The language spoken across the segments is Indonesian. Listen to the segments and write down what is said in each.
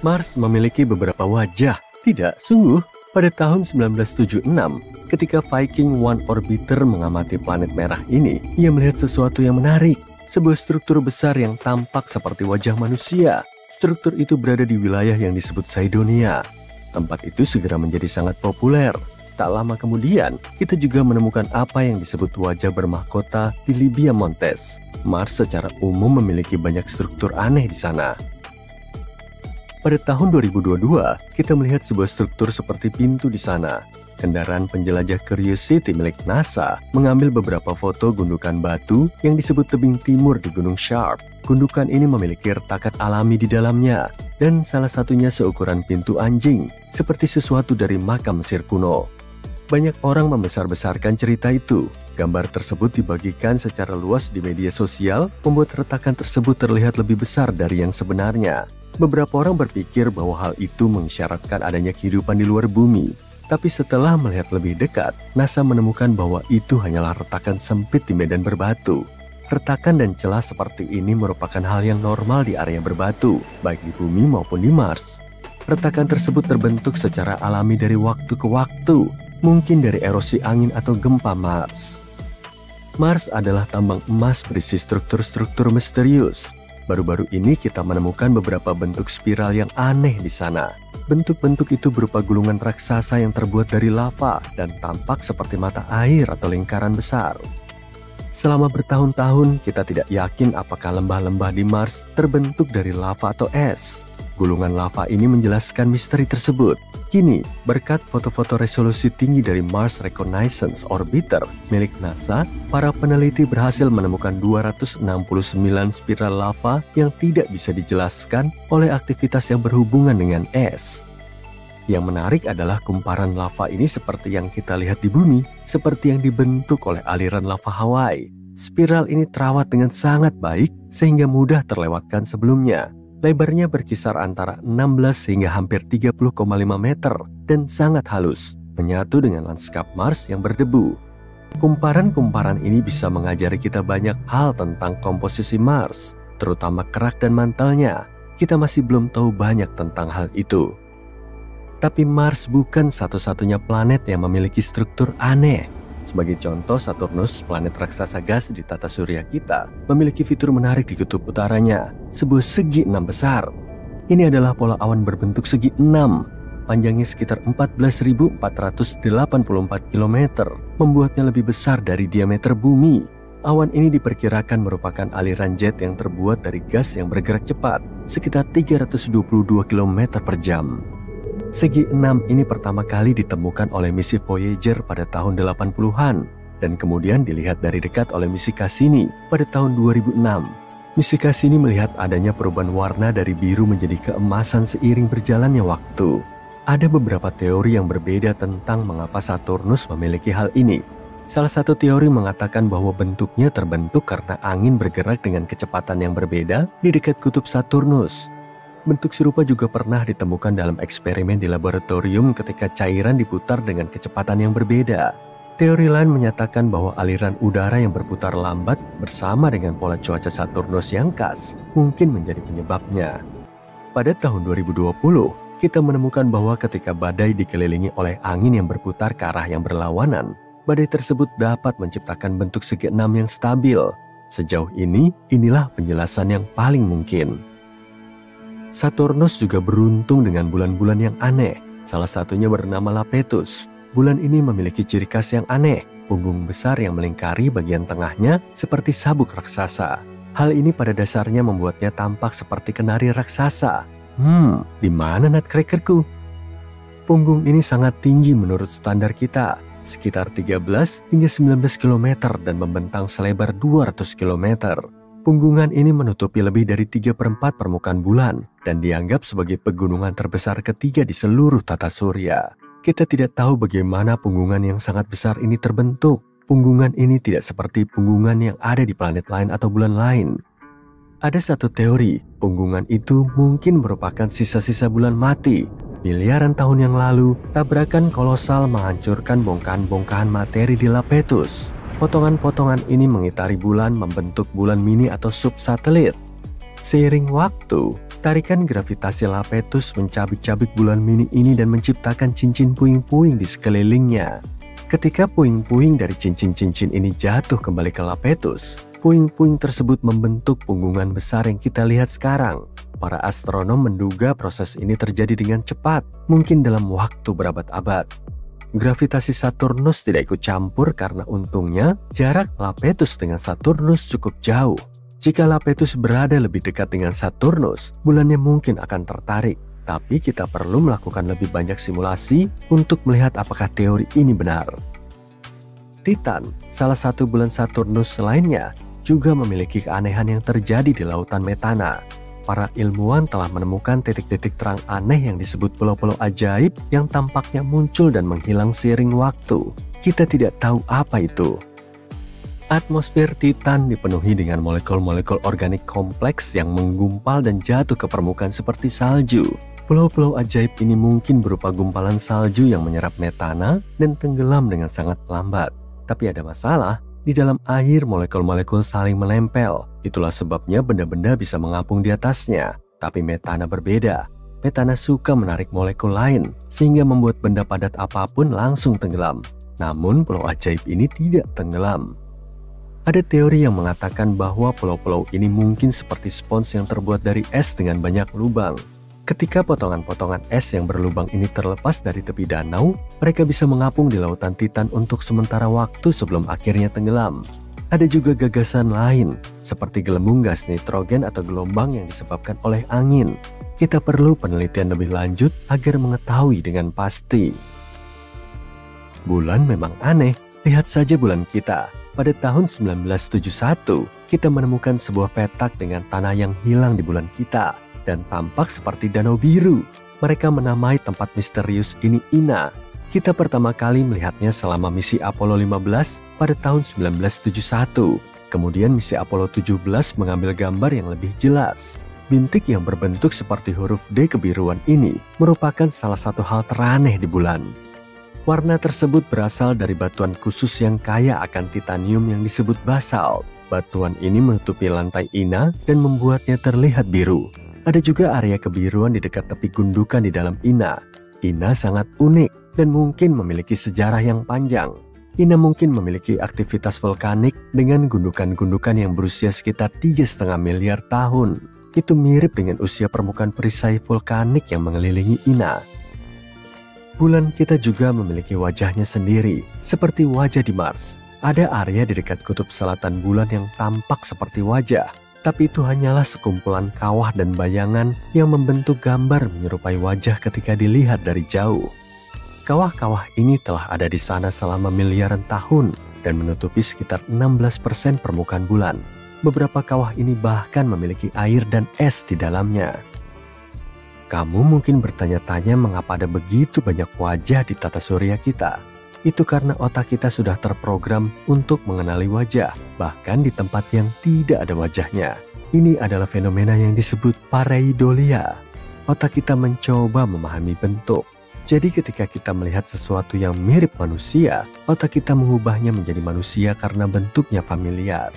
Mars memiliki beberapa wajah. Tidak, sungguh. Pada tahun 1976, ketika Viking 1 orbiter mengamati planet merah ini, ia melihat sesuatu yang menarik. Sebuah struktur besar yang tampak seperti wajah manusia. Struktur itu berada di wilayah yang disebut Cydonia. Tempat itu segera menjadi sangat populer. Tak lama kemudian, kita juga menemukan apa yang disebut wajah bermahkota di Libya Montes. Mars secara umum memiliki banyak struktur aneh di sana. Pada tahun 2022, kita melihat sebuah struktur seperti pintu di sana. Kendaraan penjelajah Curiosity milik NASA mengambil beberapa foto gundukan batu yang disebut tebing timur di Gunung Sharp. Gundukan ini memiliki retakan alami di dalamnya, dan salah satunya seukuran pintu anjing, seperti sesuatu dari makam Mesir kuno. Banyak orang membesar-besarkan cerita itu. Gambar tersebut dibagikan secara luas di media sosial, membuat retakan tersebut terlihat lebih besar dari yang sebenarnya. Beberapa orang berpikir bahwa hal itu mengisyaratkan adanya kehidupan di luar bumi. Tapi setelah melihat lebih dekat, NASA menemukan bahwa itu hanyalah retakan sempit di medan berbatu. Retakan dan celah seperti ini merupakan hal yang normal di area berbatu, baik di bumi maupun di Mars. Retakan tersebut terbentuk secara alami dari waktu ke waktu, mungkin dari erosi angin atau gempa Mars. Mars adalah tambang emas berisi struktur-struktur misterius. Baru-baru ini kita menemukan beberapa bentuk spiral yang aneh di sana. Bentuk-bentuk itu berupa gulungan raksasa yang terbuat dari lava dan tampak seperti mata air atau lingkaran besar. Selama bertahun-tahun, kita tidak yakin apakah lembah-lembah di Mars terbentuk dari lava atau es. Gulungan lava ini menjelaskan misteri tersebut. Kini, berkat foto-foto resolusi tinggi dari Mars Reconnaissance Orbiter milik NASA, para peneliti berhasil menemukan 269 spiral lava yang tidak bisa dijelaskan oleh aktivitas yang berhubungan dengan es. Yang menarik adalah kumparan lava ini seperti yang kita lihat di bumi, seperti yang dibentuk oleh aliran lava Hawaii. Spiral ini terawat dengan sangat baik sehingga mudah terlewatkan sebelumnya. Lebarnya berkisar antara 16 hingga hampir 30,5 meter dan sangat halus, menyatu dengan lanskap Mars yang berdebu. Kumparan-kumparan ini bisa mengajari kita banyak hal tentang komposisi Mars, terutama kerak dan mantelnya. Kita masih belum tahu banyak tentang hal itu. Tapi Mars bukan satu-satunya planet yang memiliki struktur aneh. Sebagai contoh, Saturnus, planet raksasa gas di tata surya kita, memiliki fitur menarik di kutub utaranya, sebuah segi 6 besar. Ini adalah pola awan berbentuk segi 6, panjangnya sekitar 14.484 km, membuatnya lebih besar dari diameter bumi. Awan ini diperkirakan merupakan aliran jet yang terbuat dari gas yang bergerak cepat, sekitar 322 km per jam. Segi 6 ini pertama kali ditemukan oleh misi Voyager pada tahun 80-an dan kemudian dilihat dari dekat oleh misi Cassini pada tahun 2006. Misi Cassini melihat adanya perubahan warna dari biru menjadi keemasan seiring berjalannya waktu. Ada beberapa teori yang berbeda tentang mengapa Saturnus memiliki hal ini. Salah satu teori mengatakan bahwa bentuknya terbentuk karena angin bergerak dengan kecepatan yang berbeda di dekat kutub Saturnus. Bentuk serupa juga pernah ditemukan dalam eksperimen di laboratorium ketika cairan diputar dengan kecepatan yang berbeda. Teori lain menyatakan bahwa aliran udara yang berputar lambat bersama dengan pola cuaca Saturnus yang khas mungkin menjadi penyebabnya. Pada tahun 2020, kita menemukan bahwa ketika badai dikelilingi oleh angin yang berputar ke arah yang berlawanan, badai tersebut dapat menciptakan bentuk segi 6 yang stabil. Sejauh ini, inilah penjelasan yang paling mungkin. Saturnus juga beruntung dengan bulan-bulan yang aneh. Salah satunya bernama Lapetus. Bulan ini memiliki ciri khas yang aneh, punggung besar yang melingkari bagian tengahnya seperti sabuk raksasa. Hal ini pada dasarnya membuatnya tampak seperti kenari raksasa. Di mana nutcrackerku? Punggung ini sangat tinggi menurut standar kita, sekitar 13 hingga 19 km dan membentang selebar 200 km. Punggungan ini menutupi lebih dari 3/4 permukaan bulan dan dianggap sebagai pegunungan terbesar ketiga di seluruh tata surya. Kita tidak tahu bagaimana punggungan yang sangat besar ini terbentuk. Punggungan ini tidak seperti punggungan yang ada di planet lain atau bulan lain. Ada satu teori, punggungan itu mungkin merupakan sisa-sisa bulan mati. Miliaran tahun yang lalu, tabrakan kolosal menghancurkan bongkahan-bongkahan materi di Lapetus. Potongan-potongan ini mengitari bulan membentuk bulan mini atau subsatelit. Seiring waktu, Tarikan gravitasi Lapetus mencabik-cabik bulan mini ini dan menciptakan cincin puing-puing di sekelilingnya. Ketika puing-puing dari cincin-cincin ini jatuh kembali ke Lapetus, puing-puing tersebut membentuk punggungan besar yang kita lihat sekarang. Para astronom menduga proses ini terjadi dengan cepat, mungkin dalam waktu berabad-abad. Gravitasi Saturnus tidak ikut campur karena untungnya jarak Lapetus dengan Saturnus cukup jauh. Jika Lapetus berada lebih dekat dengan Saturnus, bulannya mungkin akan tertarik. Tapi kita perlu melakukan lebih banyak simulasi untuk melihat apakah teori ini benar. Titan, salah satu bulan Saturnus lainnya, juga memiliki keanehan yang terjadi di lautan metana. Para ilmuwan telah menemukan titik-titik terang aneh yang disebut pulau-pulau ajaib yang tampaknya muncul dan menghilang seiring waktu. Kita tidak tahu apa itu. Atmosfer Titan dipenuhi dengan molekul-molekul organik kompleks yang menggumpal dan jatuh ke permukaan seperti salju. Pulau-pulau ajaib ini mungkin berupa gumpalan salju yang menyerap metana dan tenggelam dengan sangat lambat. Tapi ada masalah. Di dalam air, molekul-molekul saling menempel. Itulah sebabnya benda-benda bisa mengapung di atasnya. Tapi metana berbeda. Metana suka menarik molekul lain, sehingga membuat benda padat apapun langsung tenggelam. Namun, pulau ajaib ini tidak tenggelam. Ada teori yang mengatakan bahwa pulau-pulau ini mungkin seperti spons yang terbuat dari es dengan banyak lubang. Ketika potongan-potongan es yang berlubang ini terlepas dari tepi danau, mereka bisa mengapung di lautan Titan untuk sementara waktu sebelum akhirnya tenggelam. Ada juga gagasan lain, seperti gelembung gas nitrogen atau gelombang yang disebabkan oleh angin. Kita perlu penelitian lebih lanjut agar mengetahui dengan pasti. Bulan memang aneh, lihat saja bulan kita. Pada tahun 1971, kita menemukan sebuah petak dengan tanah yang hilang di bulan kita. Dan tampak seperti danau biru. Mereka menamai tempat misterius ini Ina. Kita pertama kali melihatnya selama misi Apollo 15 pada tahun 1971. Kemudian misi Apollo 17 mengambil gambar yang lebih jelas. Bintik yang berbentuk seperti huruf D kebiruan ini merupakan salah satu hal teraneh di bulan. Warna tersebut berasal dari batuan khusus yang kaya akan titanium yang disebut basalt. Batuan ini menutupi lantai Ina dan membuatnya terlihat biru. Ada juga area kebiruan di dekat tepi gundukan di dalam Ina. Ina sangat unik dan mungkin memiliki sejarah yang panjang. Ina mungkin memiliki aktivitas vulkanik dengan gundukan-gundukan yang berusia sekitar 3,5 miliar tahun. Itu mirip dengan usia permukaan perisai vulkanik yang mengelilingi Ina. Bulan kita juga memiliki wajahnya sendiri, seperti wajah di Mars. Ada area di dekat kutub selatan bulan yang tampak seperti wajah. Tapi itu hanyalah sekumpulan kawah dan bayangan yang membentuk gambar menyerupai wajah ketika dilihat dari jauh. Kawah-kawah ini telah ada di sana selama miliaran tahun dan menutupi sekitar 16% permukaan bulan. Beberapa kawah ini bahkan memiliki air dan es di dalamnya. Kamu mungkin bertanya-tanya mengapa ada begitu banyak wajah di tata surya kita. Itu karena otak kita sudah terprogram untuk mengenali wajah, bahkan di tempat yang tidak ada wajahnya. Ini adalah fenomena yang disebut pareidolia. Otak kita mencoba memahami bentuk. Jadi ketika kita melihat sesuatu yang mirip manusia, otak kita mengubahnya menjadi manusia karena bentuknya familiar.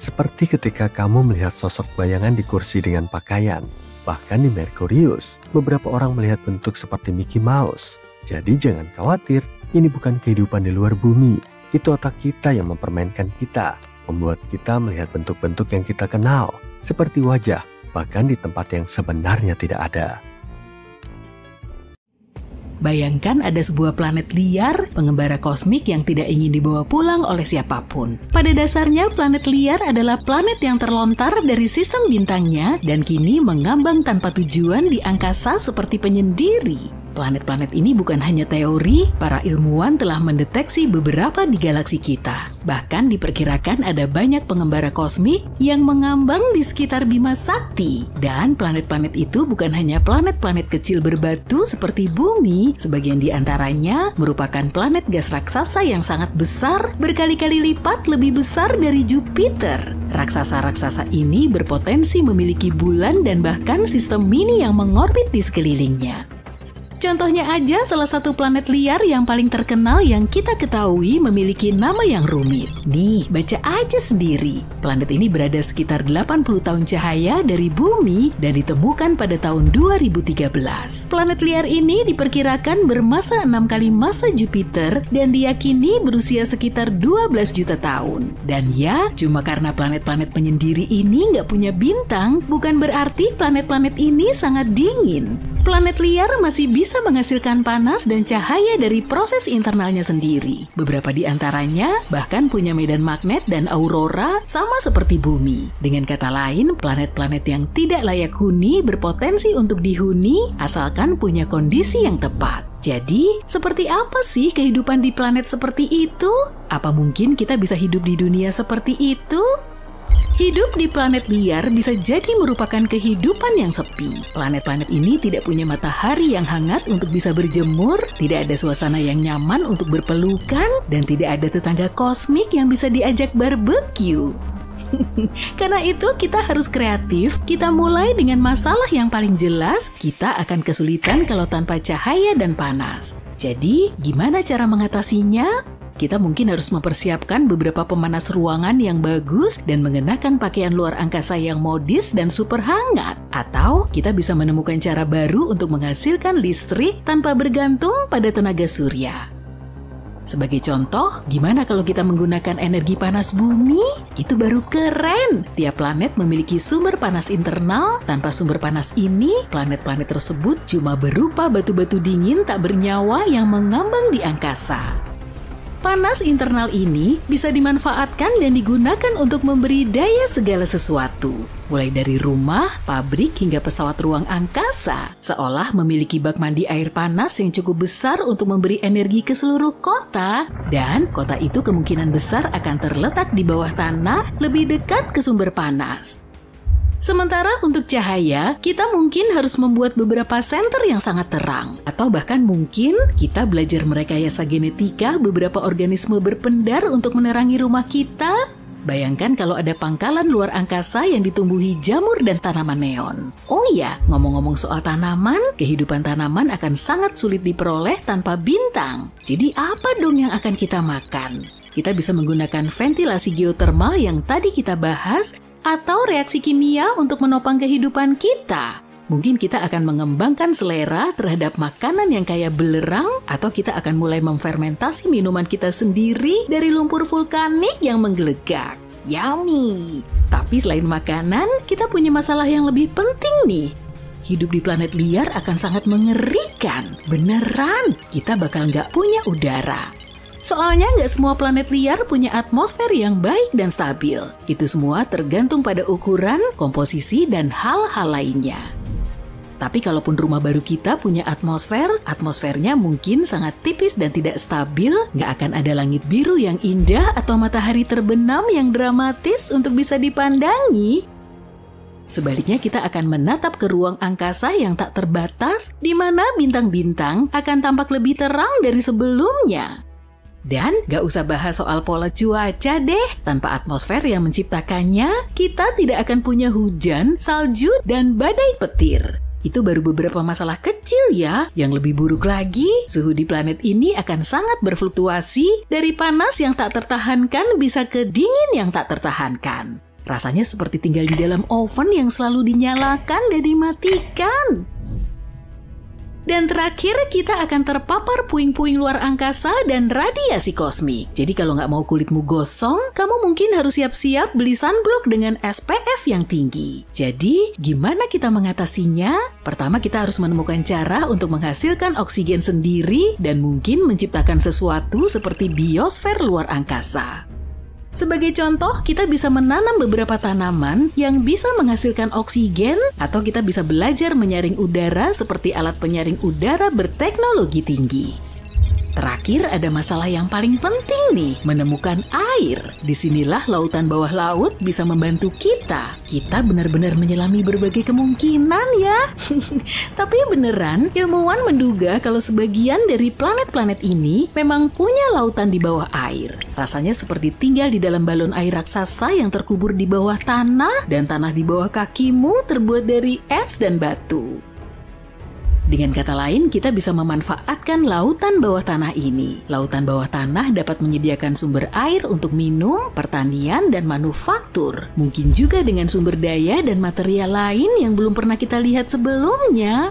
Seperti ketika kamu melihat sosok bayangan di kursi dengan pakaian. Bahkan di Merkurius, beberapa orang melihat bentuk seperti Mickey Mouse. Jadi jangan khawatir. Ini bukan kehidupan di luar bumi. Itu otak kita yang mempermainkan kita, membuat kita melihat bentuk-bentuk yang kita kenal, seperti wajah, bahkan di tempat yang sebenarnya tidak ada. Bayangkan ada sebuah planet liar, pengembara kosmik yang tidak ingin dibawa pulang oleh siapapun. Pada dasarnya, planet liar adalah planet yang terlontar dari sistem bintangnya dan kini mengambang tanpa tujuan di angkasa seperti penyendiri. Planet-planet ini bukan hanya teori, para ilmuwan telah mendeteksi beberapa di galaksi kita. Bahkan diperkirakan ada banyak pengembara kosmik yang mengambang di sekitar Bima Sakti. Dan planet-planet itu bukan hanya planet-planet kecil berbatu seperti Bumi, sebagian di antaranya merupakan planet gas raksasa yang sangat besar, berkali-kali lipat lebih besar dari Jupiter. Raksasa-raksasa ini berpotensi memiliki bulan dan bahkan sistem mini yang mengorbit di sekelilingnya. Contohnya aja salah satu planet liar yang paling terkenal yang kita ketahui memiliki nama yang rumit. Nih, baca aja sendiri. Planet ini berada sekitar 80 tahun cahaya dari bumi dan ditemukan pada tahun 2013. Planet liar ini diperkirakan bermassa 6 kali massa Jupiter dan diyakini berusia sekitar 12 juta tahun. Dan ya, cuma karena planet-planet penyendiri ini nggak punya bintang, bukan berarti planet-planet ini sangat dingin. Planet liar masih bisa menghasilkan panas dan cahaya dari proses internalnya sendiri. Beberapa di antaranya bahkan punya medan magnet dan aurora sama seperti bumi. Dengan kata lain, planet-planet yang tidak layak huni berpotensi untuk dihuni asalkan punya kondisi yang tepat. Jadi, seperti apa sih kehidupan di planet seperti itu? Apa mungkin kita bisa hidup di dunia seperti itu? Hidup di planet liar bisa jadi merupakan kehidupan yang sepi. Planet-planet ini tidak punya matahari yang hangat untuk bisa berjemur, tidak ada suasana yang nyaman untuk berpelukan, dan tidak ada tetangga kosmik yang bisa diajak barbeque. Karena itu kita harus kreatif, kita mulai dengan masalah yang paling jelas, kita akan kesulitan kalau tanpa cahaya dan panas. Jadi, gimana cara mengatasinya? Kita mungkin harus mempersiapkan beberapa pemanas ruangan yang bagus dan mengenakan pakaian luar angkasa yang modis dan super hangat. Atau kita bisa menemukan cara baru untuk menghasilkan listrik tanpa bergantung pada tenaga surya. Sebagai contoh, gimana kalau kita menggunakan energi panas bumi? Itu baru keren! Tiap planet memiliki sumber panas internal. Tanpa sumber panas ini, planet-planet tersebut cuma berupa batu-batu dingin tak bernyawa yang mengambang di angkasa. Panas internal ini bisa dimanfaatkan dan digunakan untuk memberi daya segala sesuatu. Mulai dari rumah, pabrik, hingga pesawat ruang angkasa. Seolah memiliki bak mandi air panas yang cukup besar untuk memberi energi ke seluruh kota. Dan kota itu kemungkinan besar akan terletak di bawah tanah lebih dekat ke sumber panas. Sementara untuk cahaya, kita mungkin harus membuat beberapa senter yang sangat terang. Atau bahkan mungkin kita belajar merekayasa genetika beberapa organisme berpendar untuk menerangi rumah kita. Bayangkan kalau ada pangkalan luar angkasa yang ditumbuhi jamur dan tanaman neon. Oh iya, ngomong-ngomong soal tanaman, kehidupan tanaman akan sangat sulit diperoleh tanpa bintang. Jadi apa dong yang akan kita makan? Kita bisa menggunakan ventilasi geotermal yang tadi kita bahas, atau reaksi kimia untuk menopang kehidupan kita. Mungkin kita akan mengembangkan selera terhadap makanan yang kaya belerang, atau kita akan mulai memfermentasi minuman kita sendiri dari lumpur vulkanik yang menggelegak. Yummy! Tapi selain makanan, kita punya masalah yang lebih penting nih. Hidup di planet liar akan sangat mengerikan. Beneran, kita bakal nggak punya udara. Soalnya nggak semua planet liar punya atmosfer yang baik dan stabil. Itu semua tergantung pada ukuran, komposisi, dan hal-hal lainnya. Tapi kalaupun rumah baru kita punya atmosfernya mungkin sangat tipis dan tidak stabil, nggak akan ada langit biru yang indah atau matahari terbenam yang dramatis untuk bisa dipandangi. Sebaliknya kita akan menatap ke ruang angkasa yang tak terbatas, di mana bintang-bintang akan tampak lebih terang dari sebelumnya. Dan gak usah bahas soal pola cuaca deh. Tanpa atmosfer yang menciptakannya, kita tidak akan punya hujan, salju, dan badai petir. Itu baru beberapa masalah kecil ya. Yang lebih buruk lagi, suhu di planet ini akan sangat berfluktuasi dari panas yang tak tertahankan bisa ke dingin yang tak tertahankan. Rasanya seperti tinggal di dalam oven yang selalu dinyalakan dan dimatikan. Dan terakhir, kita akan terpapar puing-puing luar angkasa dan radiasi kosmik. Jadi kalau nggak mau kulitmu gosong, kamu mungkin harus siap-siap beli sunblock dengan SPF yang tinggi. Jadi, gimana kita mengatasinya? Pertama, kita harus menemukan cara untuk menghasilkan oksigen sendiri dan mungkin menciptakan sesuatu seperti biosfer luar angkasa. Sebagai contoh, kita bisa menanam beberapa tanaman yang bisa menghasilkan oksigen, atau kita bisa belajar menyaring udara seperti alat penyaring udara berteknologi tinggi. Terakhir, ada masalah yang paling penting nih, menemukan air. Disinilah lautan bawah laut bisa membantu kita. Kita benar-benar menyelami berbagai kemungkinan ya. Tapi beneran, ilmuwan menduga kalau sebagian dari planet-planet ini memang punya lautan di bawah air. Rasanya seperti tinggal di dalam balon air raksasa yang terkubur di bawah tanah, dan tanah di bawah kakimu terbuat dari es dan batu. Dengan kata lain, kita bisa memanfaatkan lautan bawah tanah ini. Lautan bawah tanah dapat menyediakan sumber air untuk minum, pertanian, dan manufaktur. Mungkin juga dengan sumber daya dan material lain yang belum pernah kita lihat sebelumnya.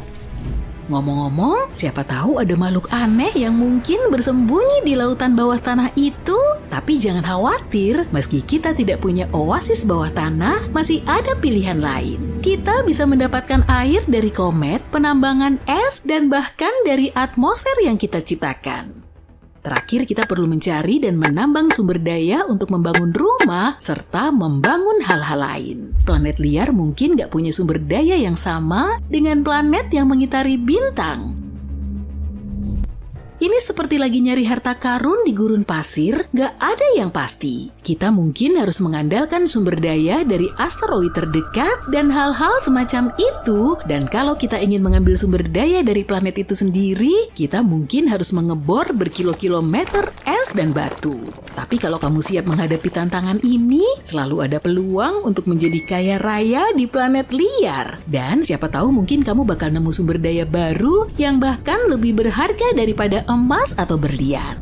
Ngomong-ngomong, siapa tahu ada makhluk aneh yang mungkin bersembunyi di lautan bawah tanah itu. Tapi jangan khawatir, meski kita tidak punya oasis bawah tanah, masih ada pilihan lain. Kita bisa mendapatkan air dari komet, penambangan es, dan bahkan dari atmosfer yang kita ciptakan. Terakhir, kita perlu mencari dan menambang sumber daya untuk membangun rumah serta membangun hal-hal lain. Planet liar mungkin nggak punya sumber daya yang sama dengan planet yang mengitari bintang. Ini seperti lagi nyari harta karun di gurun pasir, gak ada yang pasti. Kita mungkin harus mengandalkan sumber daya dari asteroid terdekat dan hal-hal semacam itu. Dan kalau kita ingin mengambil sumber daya dari planet itu sendiri, kita mungkin harus mengebor berkilo-kilometer es dan batu. Tapi kalau kamu siap menghadapi tantangan ini, selalu ada peluang untuk menjadi kaya raya di planet liar. Dan siapa tahu mungkin kamu bakal nemu sumber daya baru yang bahkan lebih berharga daripada emas atau berlian.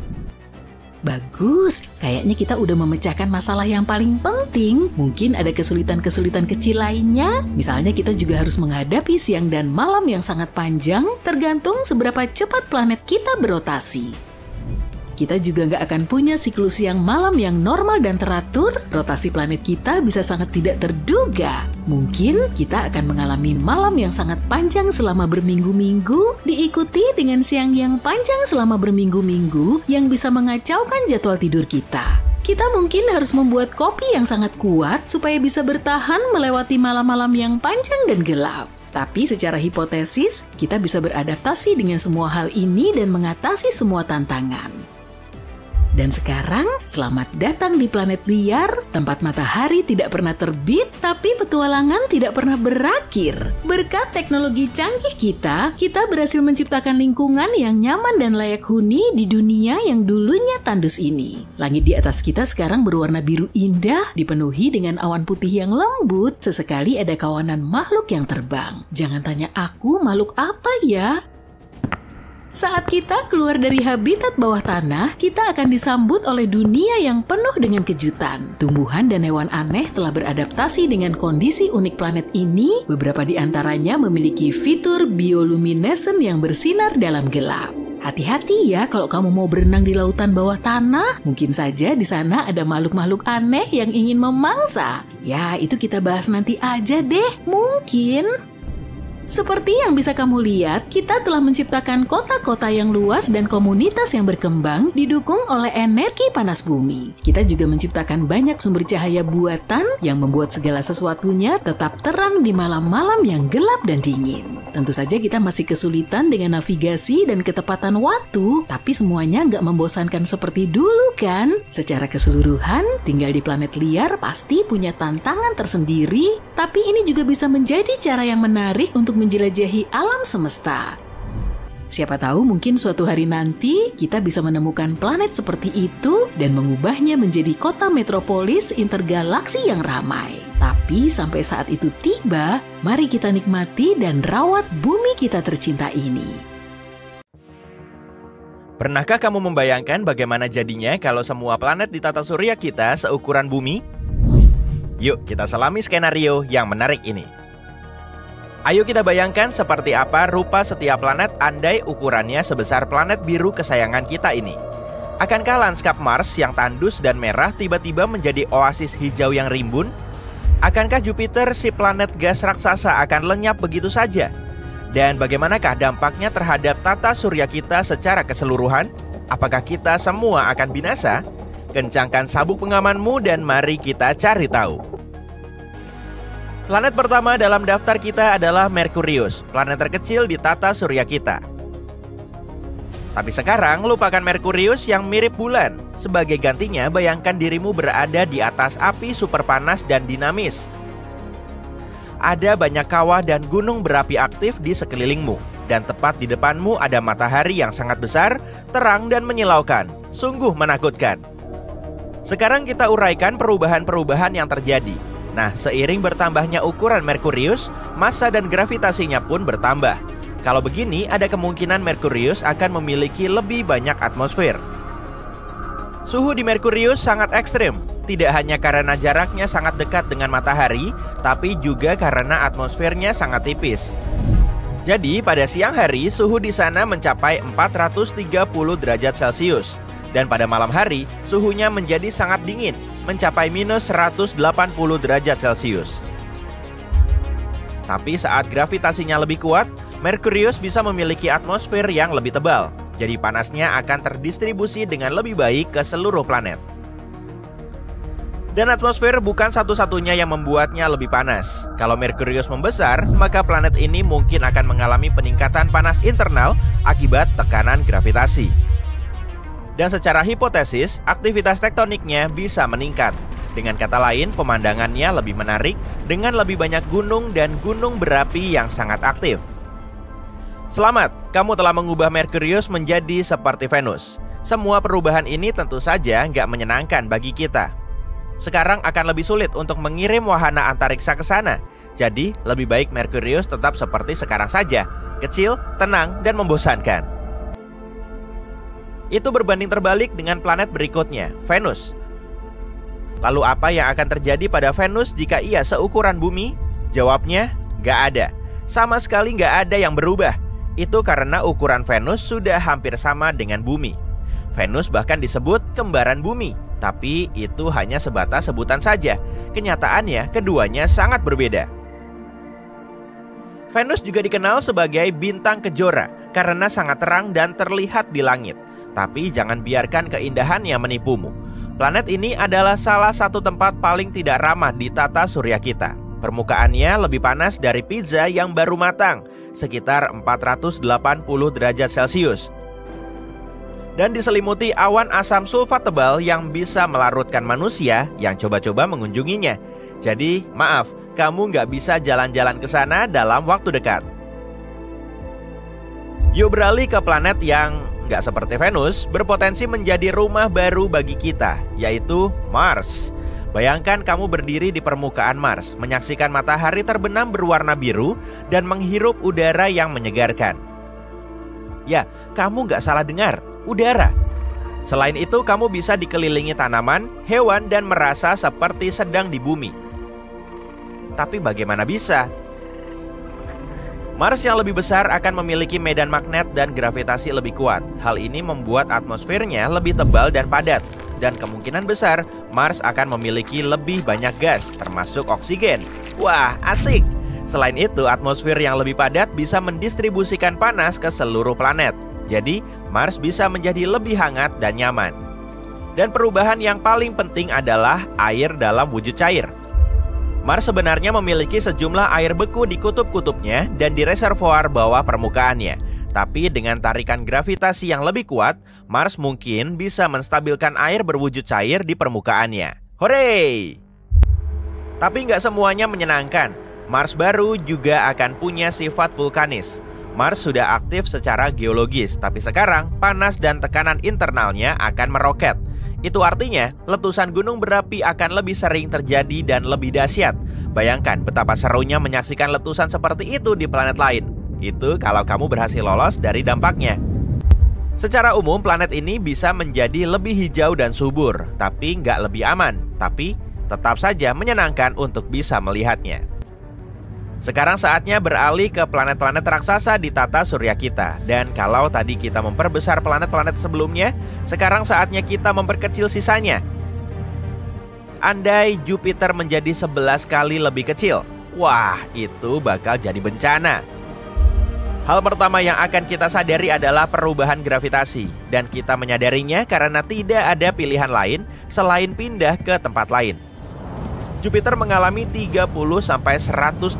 Bagus, kayaknya kita udah memecahkan masalah yang paling penting. Mungkin ada kesulitan-kesulitan kecil lainnya. Misalnya kita juga harus menghadapi siang dan malam yang sangat panjang, tergantung seberapa cepat planet kita berotasi. Kita juga nggak akan punya siklus siang malam yang normal dan teratur. Rotasi planet kita bisa sangat tidak terduga. Mungkin kita akan mengalami malam yang sangat panjang selama berminggu-minggu, diikuti dengan siang yang panjang selama berminggu-minggu yang bisa mengacaukan jadwal tidur kita. Kita mungkin harus membuat kopi yang sangat kuat supaya bisa bertahan melewati malam-malam yang panjang dan gelap. Tapi secara hipotesis, kita bisa beradaptasi dengan semua hal ini dan mengatasi semua tantangan. Dan sekarang, selamat datang di planet liar, tempat matahari tidak pernah terbit, tapi petualangan tidak pernah berakhir. Berkat teknologi canggih kita berhasil menciptakan lingkungan yang nyaman dan layak huni di dunia yang dulunya tandus ini. Langit di atas kita sekarang berwarna biru indah, dipenuhi dengan awan putih yang lembut. Sesekali ada kawanan makhluk yang terbang. Jangan tanya aku makhluk apa ya? Saat kita keluar dari habitat bawah tanah, kita akan disambut oleh dunia yang penuh dengan kejutan. Tumbuhan dan hewan aneh telah beradaptasi dengan kondisi unik planet ini. Beberapa di antaranya memiliki fitur bioluminescent yang bersinar dalam gelap. Hati-hati ya kalau kamu mau berenang di lautan bawah tanah. Mungkin saja di sana ada makhluk-makhluk aneh yang ingin memangsa. Ya, itu kita bahas nanti aja deh. Mungkin. Seperti yang bisa kamu lihat, kita telah menciptakan kota-kota yang luas dan komunitas yang berkembang didukung oleh energi panas bumi. Kita juga menciptakan banyak sumber cahaya buatan yang membuat segala sesuatunya tetap terang di malam-malam yang gelap dan dingin. Tentu saja kita masih kesulitan dengan navigasi dan ketepatan waktu, tapi semuanya nggak membosankan seperti dulu kan? Secara keseluruhan, tinggal di planet liar pasti punya tantangan tersendiri, tapi ini juga bisa menjadi cara yang menarik untuk menjelajahi alam semesta. Siapa tahu mungkin suatu hari nanti kita bisa menemukan planet seperti itu dan mengubahnya menjadi kota metropolis intergalaksi yang ramai. Tapi sampai saat itu tiba, mari kita nikmati dan rawat bumi kita tercinta ini. Pernahkah kamu membayangkan bagaimana jadinya kalau semua planet di tata surya kita seukuran bumi? Yuk kita selami skenario yang menarik ini. Ayo kita bayangkan seperti apa rupa setiap planet andai ukurannya sebesar planet biru kesayangan kita ini. Akankah lanskap Mars yang tandus dan merah tiba-tiba menjadi oasis hijau yang rimbun? Akankah Jupiter, si planet gas raksasa, akan lenyap begitu saja? Dan bagaimanakah dampaknya terhadap tata surya kita secara keseluruhan? Apakah kita semua akan binasa? Kencangkan sabuk pengamanmu dan mari kita cari tahu. Planet pertama dalam daftar kita adalah Merkurius, planet terkecil di tata surya kita. Tapi sekarang lupakan Merkurius yang mirip bulan. Sebagai gantinya, bayangkan dirimu berada di atas api super panas dan dinamis. Ada banyak kawah dan gunung berapi aktif di sekelilingmu. Dan tepat di depanmu ada matahari yang sangat besar, terang dan menyilaukan. Sungguh menakutkan. Sekarang kita uraikan perubahan-perubahan yang terjadi. Nah, seiring bertambahnya ukuran Merkurius, massa dan gravitasinya pun bertambah. Kalau begini, ada kemungkinan Merkurius akan memiliki lebih banyak atmosfer. Suhu di Merkurius sangat ekstrim, tidak hanya karena jaraknya sangat dekat dengan matahari, tapi juga karena atmosfernya sangat tipis. Jadi, pada siang hari, suhu di sana mencapai 430 derajat Celcius. Dan pada malam hari, suhunya menjadi sangat dingin, mencapai minus 180 derajat Celcius. Tapi saat gravitasinya lebih kuat, Merkurius bisa memiliki atmosfer yang lebih tebal. Jadi panasnya akan terdistribusi dengan lebih baik ke seluruh planet. Dan atmosfer bukan satu-satunya yang membuatnya lebih panas. Kalau Merkurius membesar, maka planet ini mungkin akan mengalami peningkatan panas internal akibat tekanan gravitasi. Dan secara hipotesis, aktivitas tektoniknya bisa meningkat. Dengan kata lain, pemandangannya lebih menarik dengan lebih banyak gunung dan gunung berapi yang sangat aktif. Selamat, kamu telah mengubah Merkurius menjadi seperti Venus. Semua perubahan ini tentu saja nggak menyenangkan bagi kita. Sekarang akan lebih sulit untuk mengirim wahana antariksa ke sana. Jadi, lebih baik Merkurius tetap seperti sekarang saja, kecil, tenang, dan membosankan. Itu berbanding terbalik dengan planet berikutnya, Venus. Lalu apa yang akan terjadi pada Venus jika ia seukuran bumi? Jawabnya, nggak ada. Sama sekali nggak ada yang berubah. Itu karena ukuran Venus sudah hampir sama dengan bumi. Venus bahkan disebut kembaran bumi, tapi itu hanya sebatas sebutan saja. Kenyataannya, keduanya sangat berbeda. Venus juga dikenal sebagai bintang kejora karena sangat terang dan terlihat di langit. Tapi jangan biarkan keindahannya menipumu. Planet ini adalah salah satu tempat paling tidak ramah di tata surya kita. Permukaannya lebih panas dari pizza yang baru matang, sekitar 480 derajat Celcius. Dan diselimuti awan asam sulfat tebal yang bisa melarutkan manusia yang coba-coba mengunjunginya. Jadi, maaf, kamu nggak bisa jalan-jalan ke sana dalam waktu dekat. Yuk beralih ke planet yang nggak seperti Venus, berpotensi menjadi rumah baru bagi kita, yaitu Mars. Bayangkan kamu berdiri di permukaan Mars, menyaksikan matahari terbenam berwarna biru dan menghirup udara yang menyegarkan. Ya, kamu nggak salah dengar, udara. Selain itu, kamu bisa dikelilingi tanaman, hewan, dan merasa seperti sedang di bumi. Tapi bagaimana bisa? Mars yang lebih besar akan memiliki medan magnet dan gravitasi lebih kuat. Hal ini membuat atmosfernya lebih tebal dan padat. Dan kemungkinan besar Mars akan memiliki lebih banyak gas, termasuk oksigen. Wah, asik! Selain itu, atmosfer yang lebih padat bisa mendistribusikan panas ke seluruh planet. Jadi, Mars bisa menjadi lebih hangat dan nyaman. Dan perubahan yang paling penting adalah air dalam wujud cair. Mars sebenarnya memiliki sejumlah air beku di kutub-kutubnya dan di reservoir bawah permukaannya. Tapi dengan tarikan gravitasi yang lebih kuat, Mars mungkin bisa menstabilkan air berwujud cair di permukaannya. Hore! Tapi nggak semuanya menyenangkan. Mars baru juga akan punya sifat vulkanis. Mars sudah aktif secara geologis, tapi sekarang panas dan tekanan internalnya akan meroket. Itu artinya letusan gunung berapi akan lebih sering terjadi dan lebih dahsyat. Bayangkan betapa serunya menyaksikan letusan seperti itu di planet lain. Itu kalau kamu berhasil lolos dari dampaknya. Secara umum planet ini bisa menjadi lebih hijau dan subur, tapi nggak lebih aman. Tapi tetap saja menyenangkan untuk bisa melihatnya. Sekarang saatnya beralih ke planet-planet raksasa di tata surya kita. Dan kalau tadi kita memperbesar planet-planet sebelumnya, sekarang saatnya kita memperkecil sisanya. Andai Jupiter menjadi 11 kali lebih kecil, wah, itu bakal jadi bencana. Hal pertama yang akan kita sadari adalah perubahan gravitasi. Dan kita menyadarinya karena tidak ada pilihan lain selain pindah ke tempat lain. Jupiter mengalami 30-100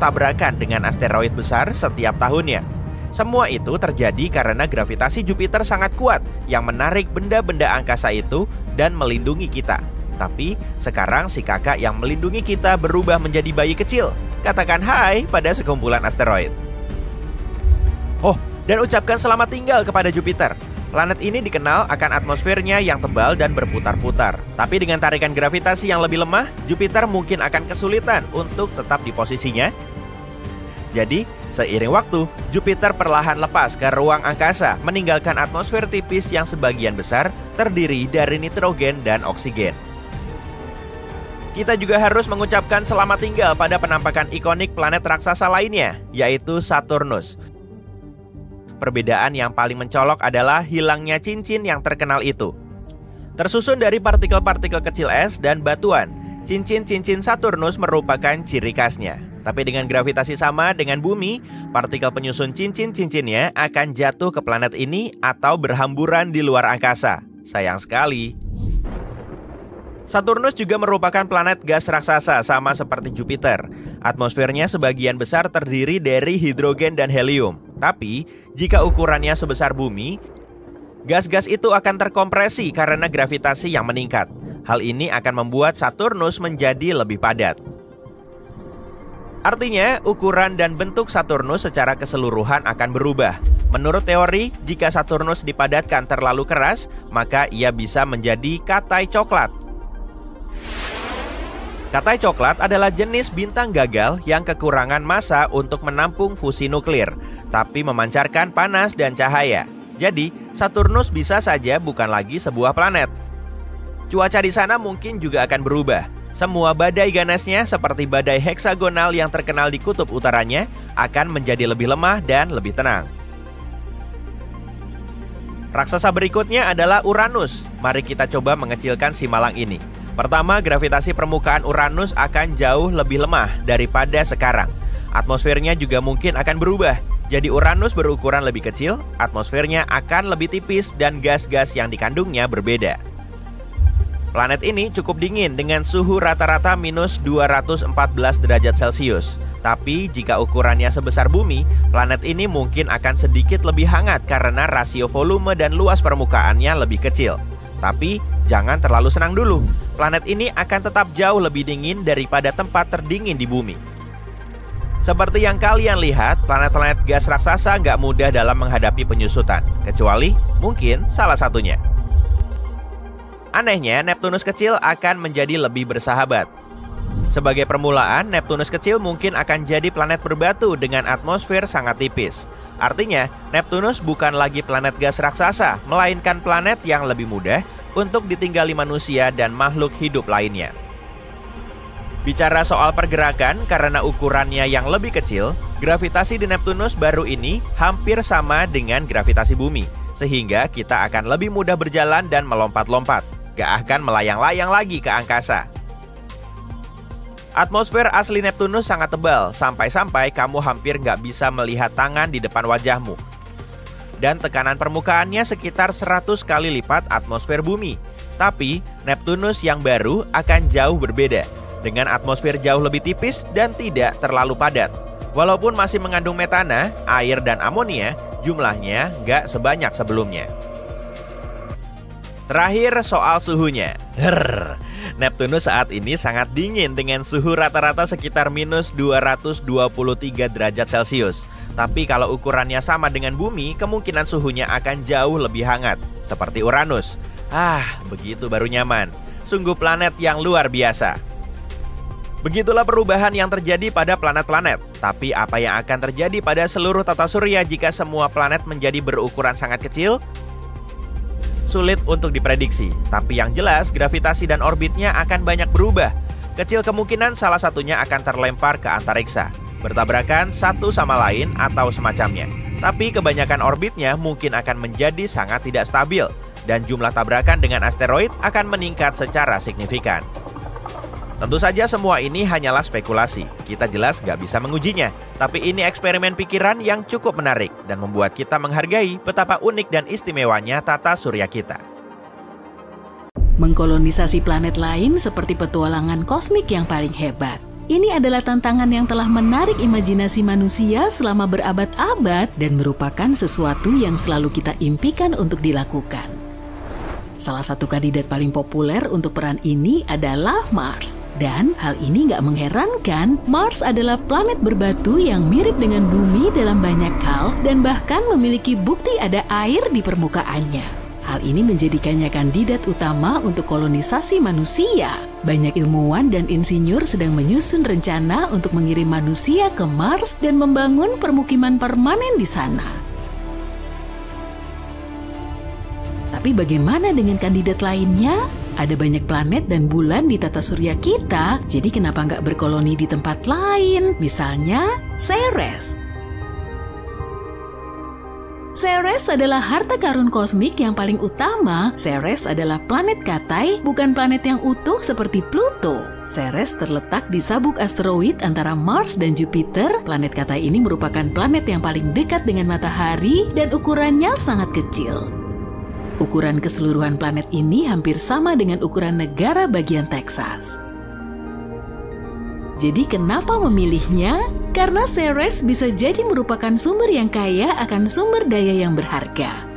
tabrakan dengan asteroid besar setiap tahunnya. Semua itu terjadi karena gravitasi Jupiter sangat kuat yang menarik benda-benda angkasa itu dan melindungi kita. Tapi sekarang si kakak yang melindungi kita berubah menjadi bayi kecil. Katakan hai pada sekumpulan asteroid. Oh, dan ucapkan selamat tinggal kepada Jupiter. Planet ini dikenal akan atmosfernya yang tebal dan berputar-putar. Tapi dengan tarikan gravitasi yang lebih lemah, Jupiter mungkin akan kesulitan untuk tetap di posisinya. Jadi, Seiring waktu, Jupiter perlahan lepas ke ruang angkasa, meninggalkan atmosfer tipis yang sebagian besar terdiri dari nitrogen dan oksigen. Kita juga harus mengucapkan selamat tinggal pada penampakan ikonik planet raksasa lainnya, yaitu Saturnus. Perbedaan yang paling mencolok adalah hilangnya cincin yang terkenal itu. Tersusun dari partikel-partikel kecil es dan batuan, cincin-cincin Saturnus merupakan ciri khasnya. Tapi dengan gravitasi sama dengan bumi, partikel penyusun cincin-cincinnya akan jatuh ke planet ini atau berhamburan di luar angkasa. Sayang sekali. Saturnus juga merupakan planet gas raksasa sama seperti Jupiter. Atmosfernya sebagian besar terdiri dari hidrogen dan helium. Tapi, jika ukurannya sebesar bumi, gas-gas itu akan terkompresi karena gravitasi yang meningkat. Hal ini akan membuat Saturnus menjadi lebih padat. Artinya, ukuran dan bentuk Saturnus secara keseluruhan akan berubah. Menurut teori, jika Saturnus dipadatkan terlalu keras, maka ia bisa menjadi katai coklat. Katai coklat adalah jenis bintang gagal yang kekurangan massa untuk menampung fusi nuklir, tapi memancarkan panas dan cahaya. Jadi, Saturnus bisa saja bukan lagi sebuah planet. Cuaca di sana mungkin juga akan berubah. Semua badai ganasnya seperti badai heksagonal yang terkenal di kutub utaranya akan menjadi lebih lemah dan lebih tenang. Raksasa berikutnya adalah Uranus. Mari kita coba mengecilkan si malang ini. Pertama, gravitasi permukaan Uranus akan jauh lebih lemah daripada sekarang. Atmosfernya juga mungkin akan berubah. Jadi Uranus berukuran lebih kecil, atmosfernya akan lebih tipis dan gas-gas yang dikandungnya berbeda. Planet ini cukup dingin dengan suhu rata-rata minus 214 derajat Celcius. Tapi jika ukurannya sebesar bumi, planet ini mungkin akan sedikit lebih hangat karena rasio volume dan luas permukaannya lebih kecil. Tapi jangan terlalu senang dulu. Planet ini akan tetap jauh lebih dingin daripada tempat terdingin di bumi. Seperti yang kalian lihat, planet-planet gas raksasa nggak mudah dalam menghadapi penyusutan, kecuali mungkin salah satunya. Anehnya, Neptunus kecil akan menjadi lebih bersahabat. Sebagai permulaan, Neptunus kecil mungkin akan jadi planet berbatu dengan atmosfer sangat tipis. Artinya, Neptunus bukan lagi planet gas raksasa, melainkan planet yang lebih mudah untuk ditinggali manusia dan makhluk hidup lainnya. Bicara soal pergerakan, karena ukurannya yang lebih kecil, gravitasi di Neptunus baru ini hampir sama dengan gravitasi bumi, sehingga kita akan lebih mudah berjalan dan melompat-lompat, gak akan melayang-layang lagi ke angkasa. Atmosfer asli Neptunus sangat tebal, sampai-sampai kamu hampir gak bisa melihat tangan di depan wajahmu. Dan tekanan permukaannya sekitar 100 kali lipat atmosfer bumi. Tapi, Neptunus yang baru akan jauh berbeda, dengan atmosfer jauh lebih tipis dan tidak terlalu padat. Walaupun masih mengandung metana, air dan amonia, jumlahnya gak sebanyak sebelumnya. Terakhir soal suhunya. Neptunus saat ini sangat dingin dengan suhu rata-rata sekitar minus 223 derajat Celcius. Tapi kalau ukurannya sama dengan bumi, kemungkinan suhunya akan jauh lebih hangat, seperti Uranus. Begitu baru nyaman. Sungguh planet yang luar biasa. Begitulah perubahan yang terjadi pada planet-planet. Tapi apa yang akan terjadi pada seluruh tata surya jika semua planet menjadi berukuran sangat kecil? Sulit untuk diprediksi, tapi yang jelas gravitasi dan orbitnya akan banyak berubah. Kecil kemungkinan salah satunya akan terlempar ke antariksa, bertabrakan satu sama lain atau semacamnya. Tapi kebanyakan orbitnya mungkin akan menjadi sangat tidak stabil, dan jumlah tabrakan dengan asteroid akan meningkat secara signifikan. Tentu saja semua ini hanyalah spekulasi, kita jelas gak bisa mengujinya. Tapi ini eksperimen pikiran yang cukup menarik dan membuat kita menghargai betapa unik dan istimewanya tata surya kita. Mengkolonisasi planet lain seperti petualangan kosmik yang paling hebat. Ini adalah tantangan yang telah menarik imajinasi manusia selama berabad-abad dan merupakan sesuatu yang selalu kita impikan untuk dilakukan. Salah satu kandidat paling populer untuk peran ini adalah Mars. Dan hal ini nggak mengherankan, Mars adalah planet berbatu yang mirip dengan bumi dalam banyak hal dan bahkan memiliki bukti ada air di permukaannya. Hal ini menjadikannya kandidat utama untuk kolonisasi manusia. Banyak ilmuwan dan insinyur sedang menyusun rencana untuk mengirim manusia ke Mars dan membangun permukiman permanen di sana. Tapi bagaimana dengan kandidat lainnya? Ada banyak planet dan bulan di tata surya kita, jadi kenapa nggak berkoloni di tempat lain? Misalnya, Ceres. Ceres adalah harta karun kosmik yang paling utama. Ceres adalah planet katai, bukan planet yang utuh seperti Pluto. Ceres terletak di sabuk asteroid antara Mars dan Jupiter. Planet katai ini merupakan planet yang paling dekat dengan matahari dan ukurannya sangat kecil. Ukuran keseluruhan planet ini hampir sama dengan ukuran negara bagian Texas. Jadi kenapa memilihnya? Karena Ceres bisa jadi merupakan sumber yang kaya akan sumber daya yang berharga.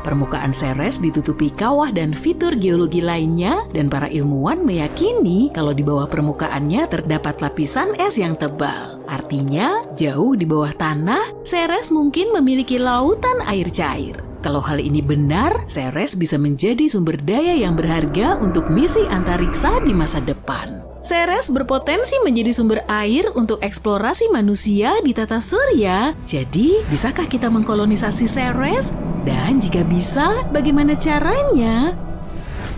Permukaan Ceres ditutupi kawah dan fitur geologi lainnya, dan para ilmuwan meyakini kalau di bawah permukaannya terdapat lapisan es yang tebal. Artinya, jauh di bawah tanah, Ceres mungkin memiliki lautan air cair. Kalau hal ini benar, Ceres bisa menjadi sumber daya yang berharga untuk misi antariksa di masa depan. Ceres berpotensi menjadi sumber air untuk eksplorasi manusia di tata surya. Jadi, bisakah kita mengkolonisasi Ceres? Dan jika bisa, bagaimana caranya?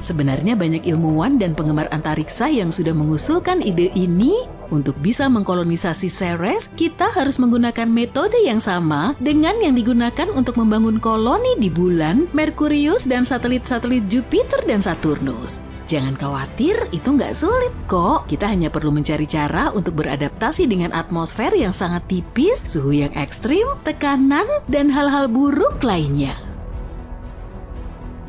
Sebenarnya banyak ilmuwan dan penggemar antariksa yang sudah mengusulkan ide ini. Untuk bisa mengkolonisasi Ceres, kita harus menggunakan metode yang sama dengan yang digunakan untuk membangun koloni di bulan, Merkurius, dan satelit-satelit Jupiter dan Saturnus. Jangan khawatir, itu nggak sulit kok. Kita hanya perlu mencari cara untuk beradaptasi dengan atmosfer yang sangat tipis, suhu yang ekstrim, tekanan, dan hal-hal buruk lainnya.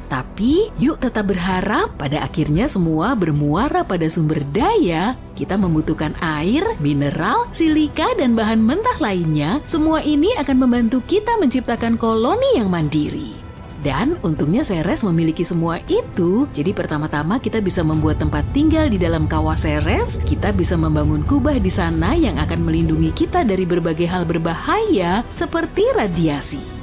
Tapi, yuk tetap berharap pada akhirnya semua bermuara pada sumber daya. Kita membutuhkan air, mineral, silika, dan bahan mentah lainnya. Semua ini akan membantu kita menciptakan koloni yang mandiri. Dan untungnya Ceres memiliki semua itu. Jadi pertama-tama kita bisa membuat tempat tinggal di dalam kawah Ceres. Kita bisa membangun kubah di sana yang akan melindungi kita dari berbagai hal berbahaya seperti radiasi.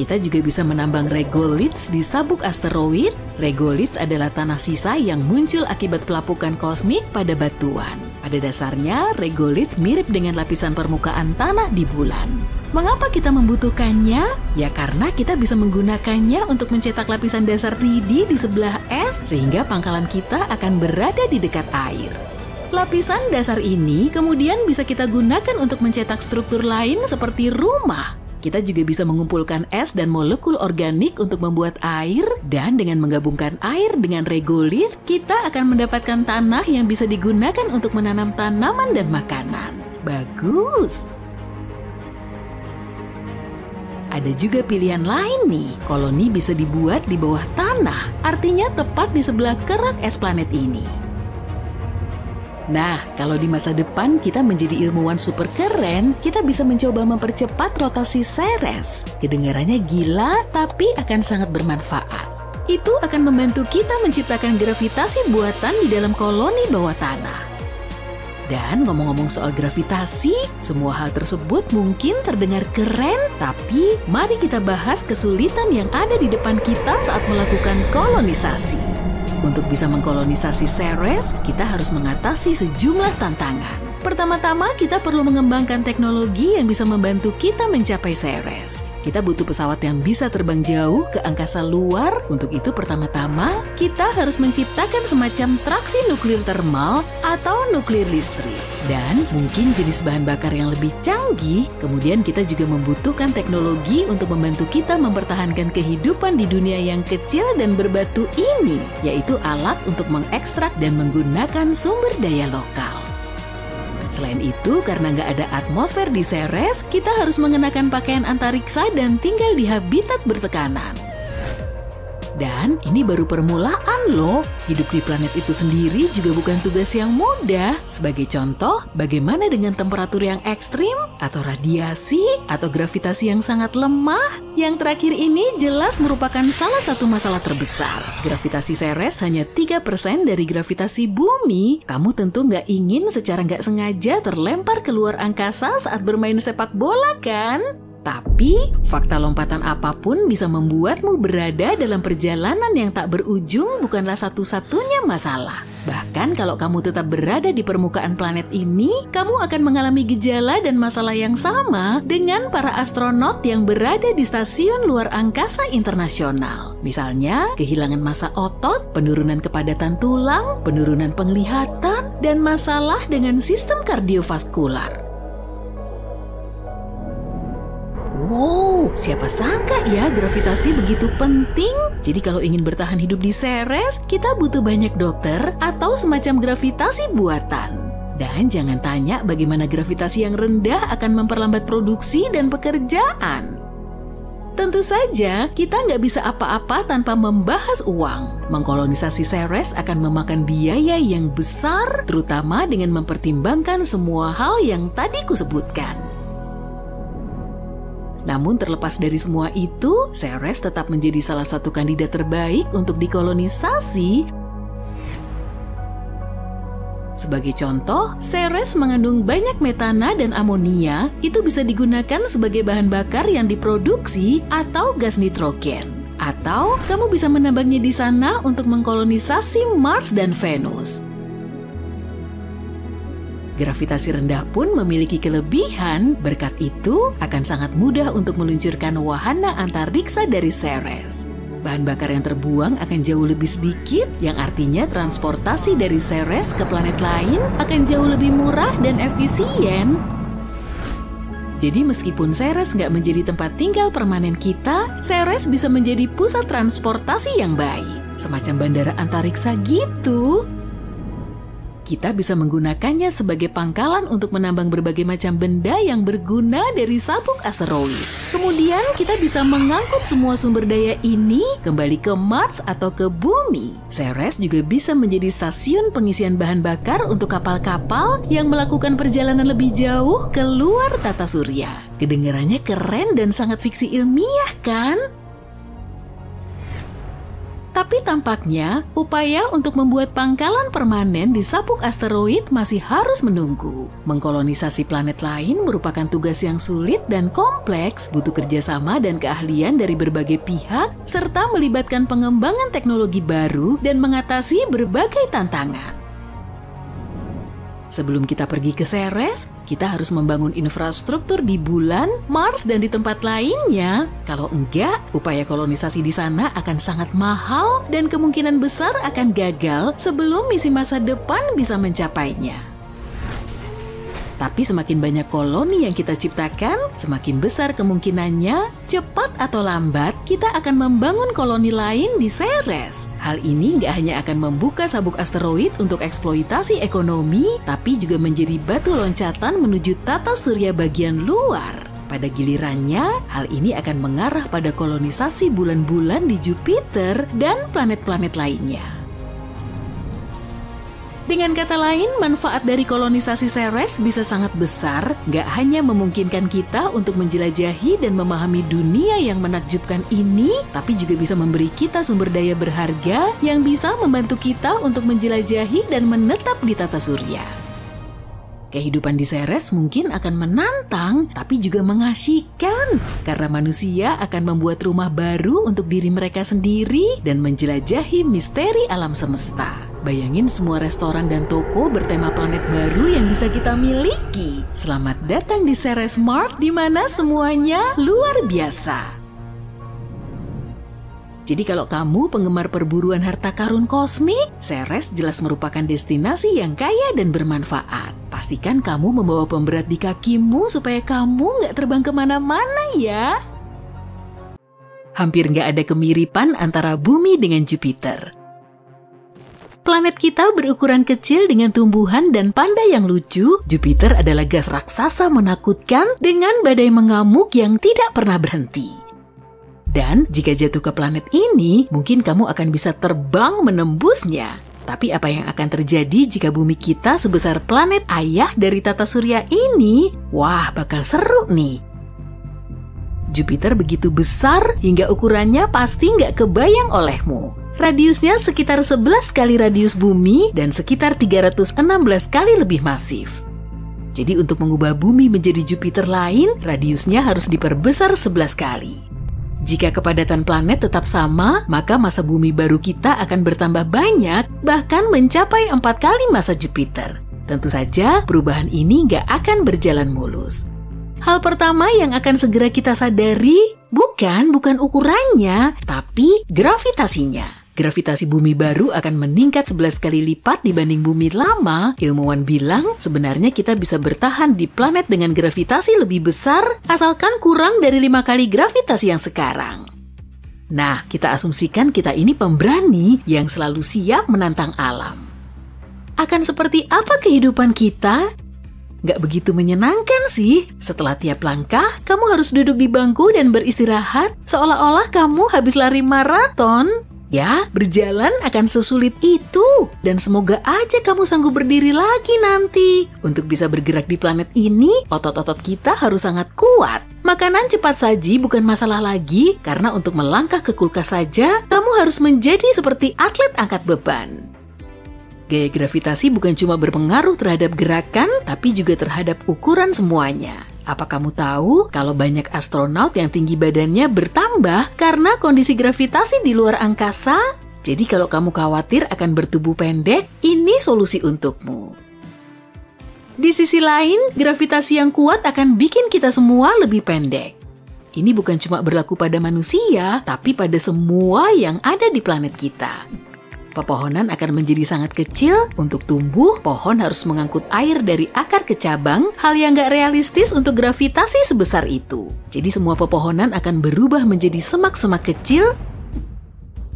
Kita juga bisa menambang regoliths di sabuk asteroid. Regolith adalah tanah sisa yang muncul akibat pelapukan kosmik pada batuan. Pada dasarnya, regolith mirip dengan lapisan permukaan tanah di bulan. Mengapa kita membutuhkannya? Ya karena kita bisa menggunakannya untuk mencetak lapisan dasar lidi di sebelah es, sehingga pangkalan kita akan berada di dekat air. Lapisan dasar ini kemudian bisa kita gunakan untuk mencetak struktur lain seperti rumah. Kita juga bisa mengumpulkan es dan molekul organik untuk membuat air, dan dengan menggabungkan air dengan regolith, kita akan mendapatkan tanah yang bisa digunakan untuk menanam tanaman dan makanan. Bagus! Ada juga pilihan lain nih, koloni bisa dibuat di bawah tanah, artinya tepat di sebelah kerak es planet ini. Nah, kalau di masa depan kita menjadi ilmuwan super keren, kita bisa mencoba mempercepat rotasi Ceres. Kedengarannya gila, tapi akan sangat bermanfaat. Itu akan membantu kita menciptakan gravitasi buatan di dalam koloni bawah tanah. Dan ngomong-ngomong soal gravitasi, semua hal tersebut mungkin terdengar keren, tapi mari kita bahas kesulitan yang ada di depan kita saat melakukan kolonisasi. Untuk bisa mengkolonisasi Ceres, kita harus mengatasi sejumlah tantangan. Pertama-tama, kita perlu mengembangkan teknologi yang bisa membantu kita mencapai Ceres. Kita butuh pesawat yang bisa terbang jauh ke angkasa luar. Untuk itu, pertama-tama, kita harus menciptakan semacam traksi nuklir termal atau nuklir listrik. Dan mungkin jenis bahan bakar yang lebih canggih. Kemudian kita juga membutuhkan teknologi untuk membantu kita mempertahankan kehidupan di dunia yang kecil dan berbatu ini, yaitu alat untuk mengekstrak dan menggunakan sumber daya lokal. Selain itu, karena nggak ada atmosfer di Ceres, kita harus mengenakan pakaian antariksa dan tinggal di habitat bertekanan. Dan ini baru permulaan loh. Hidup di planet itu sendiri juga bukan tugas yang mudah. Sebagai contoh, bagaimana dengan temperatur yang ekstrim, atau radiasi, atau gravitasi yang sangat lemah? Yang terakhir ini jelas merupakan salah satu masalah terbesar. Gravitasi Ceres hanya 3% dari gravitasi bumi. Kamu tentu nggak ingin secara nggak sengaja terlempar keluar angkasa saat bermain sepak bola kan? Tapi, fakta lompatan apapun bisa membuatmu berada dalam perjalanan yang tak berujung bukanlah satu-satunya masalah. Bahkan kalau kamu tetap berada di permukaan planet ini, kamu akan mengalami gejala dan masalah yang sama dengan para astronot yang berada di stasiun luar angkasa internasional. Misalnya, kehilangan massa otot, penurunan kepadatan tulang, penurunan penglihatan, dan masalah dengan sistem kardiovaskular. Wow, siapa sangka ya gravitasi begitu penting? Jadi kalau ingin bertahan hidup di Ceres, kita butuh banyak dokter atau semacam gravitasi buatan. Dan jangan tanya bagaimana gravitasi yang rendah akan memperlambat produksi dan pekerjaan. Tentu saja, kita nggak bisa apa-apa tanpa membahas uang. Mengkolonisasi Ceres akan memakan biaya yang besar, terutama dengan mempertimbangkan semua hal yang tadi kusebutkan. Namun terlepas dari semua itu, Ceres tetap menjadi salah satu kandidat terbaik untuk dikolonisasi. Sebagai contoh, Ceres mengandung banyak metana dan amonia, itu bisa digunakan sebagai bahan bakar yang diproduksi atau gas nitrogen. Atau kamu bisa menambangnya di sana untuk mengkolonisasi Mars dan Venus. Gravitasi rendah pun memiliki kelebihan, berkat itu akan sangat mudah untuk meluncurkan wahana antariksa dari Ceres. Bahan bakar yang terbuang akan jauh lebih sedikit, yang artinya transportasi dari Ceres ke planet lain akan jauh lebih murah dan efisien. Jadi meskipun Ceres nggak menjadi tempat tinggal permanen kita, Ceres bisa menjadi pusat transportasi yang baik. Semacam bandara antariksa gitu. Kita bisa menggunakannya sebagai pangkalan untuk menambang berbagai macam benda yang berguna dari sabuk asteroid. Kemudian kita bisa mengangkut semua sumber daya ini kembali ke Mars atau ke Bumi. Ceres juga bisa menjadi stasiun pengisian bahan bakar untuk kapal-kapal yang melakukan perjalanan lebih jauh ke luar tata surya. Kedengarannya keren dan sangat fiksi ilmiah kan? Tapi tampaknya, upaya untuk membuat pangkalan permanen di sabuk asteroid masih harus menunggu. Mengkolonisasi planet lain merupakan tugas yang sulit dan kompleks, butuh kerjasama dan keahlian dari berbagai pihak, serta melibatkan pengembangan teknologi baru dan mengatasi berbagai tantangan. Sebelum kita pergi ke Ceres, kita harus membangun infrastruktur di bulan, Mars, dan di tempat lainnya. Kalau enggak, upaya kolonisasi di sana akan sangat mahal dan kemungkinan besar akan gagal sebelum misi masa depan bisa mencapainya. Tapi semakin banyak koloni yang kita ciptakan, semakin besar kemungkinannya, cepat atau lambat, kita akan membangun koloni lain di Ceres. Hal ini nggak hanya akan membuka sabuk asteroid untuk eksploitasi ekonomi, tapi juga menjadi batu loncatan menuju tata surya bagian luar. Pada gilirannya, hal ini akan mengarah pada kolonisasi bulan-bulan di Jupiter dan planet-planet lainnya. Dengan kata lain, manfaat dari kolonisasi Ceres bisa sangat besar, nggak hanya memungkinkan kita untuk menjelajahi dan memahami dunia yang menakjubkan ini, tapi juga bisa memberi kita sumber daya berharga yang bisa membantu kita untuk menjelajahi dan menetap di tata surya. Kehidupan di Ceres mungkin akan menantang, tapi juga mengasihkan, karena manusia akan membuat rumah baru untuk diri mereka sendiri dan menjelajahi misteri alam semesta. Bayangin semua restoran dan toko bertema planet baru yang bisa kita miliki. Selamat datang di Ceres Mart, di mana semuanya luar biasa. Jadi kalau kamu penggemar perburuan harta karun kosmik, Ceres jelas merupakan destinasi yang kaya dan bermanfaat. Pastikan kamu membawa pemberat di kakimu supaya kamu nggak terbang kemana-mana ya. Hampir nggak ada kemiripan antara Bumi dengan Jupiter. Planet kita berukuran kecil dengan tumbuhan dan panda yang lucu. Jupiter adalah gas raksasa menakutkan dengan badai mengamuk yang tidak pernah berhenti. Dan jika jatuh ke planet ini, mungkin kamu akan bisa terbang menembusnya. Tapi apa yang akan terjadi jika bumi kita sebesar planet ayah dari tata surya ini? Wah, bakal seru nih. Jupiter begitu besar hingga ukurannya pasti nggak kebayang olehmu. Radiusnya sekitar 11 kali radius bumi dan sekitar 316 kali lebih masif. Jadi untuk mengubah bumi menjadi Jupiter lain, radiusnya harus diperbesar 11 kali. Jika kepadatan planet tetap sama, maka massa bumi baru kita akan bertambah banyak, bahkan mencapai 4 kali massa Jupiter. Tentu saja, perubahan ini nggak akan berjalan mulus. Hal pertama yang akan segera kita sadari, bukan ukurannya, tapi gravitasinya. Gravitasi bumi baru akan meningkat 11 kali lipat dibanding bumi lama. Ilmuwan bilang sebenarnya kita bisa bertahan di planet dengan gravitasi lebih besar asalkan kurang dari 5 kali gravitasi yang sekarang. Nah, kita asumsikan kita ini pemberani yang selalu siap menantang alam. Akan seperti apa kehidupan kita? Nggak begitu menyenangkan sih. Setelah tiap langkah, kamu harus duduk di bangku dan beristirahat seolah-olah kamu habis lari maraton. Ya, berjalan akan sesulit itu. Dan semoga aja kamu sanggup berdiri lagi nanti. Untuk bisa bergerak di planet ini, otot-otot kita harus sangat kuat. Makanan cepat saji bukan masalah lagi, karena untuk melangkah ke kulkas saja, kamu harus menjadi seperti atlet angkat beban. Gaya gravitasi bukan cuma berpengaruh terhadap gerakan, tapi juga terhadap ukuran semuanya. Apa kamu tahu kalau banyak astronaut yang tinggi badannya bertambah karena kondisi gravitasi di luar angkasa? Jadi kalau kamu khawatir akan bertubuh pendek, ini solusi untukmu. Di sisi lain, gravitasi yang kuat akan bikin kita semua lebih pendek. Ini bukan cuma berlaku pada manusia, tapi pada semua yang ada di planet kita. Pepohonan akan menjadi sangat kecil. Untuk tumbuh, pohon harus mengangkut air dari akar ke cabang, hal yang gak realistis untuk gravitasi sebesar itu. Jadi semua pepohonan akan berubah menjadi semak-semak kecil.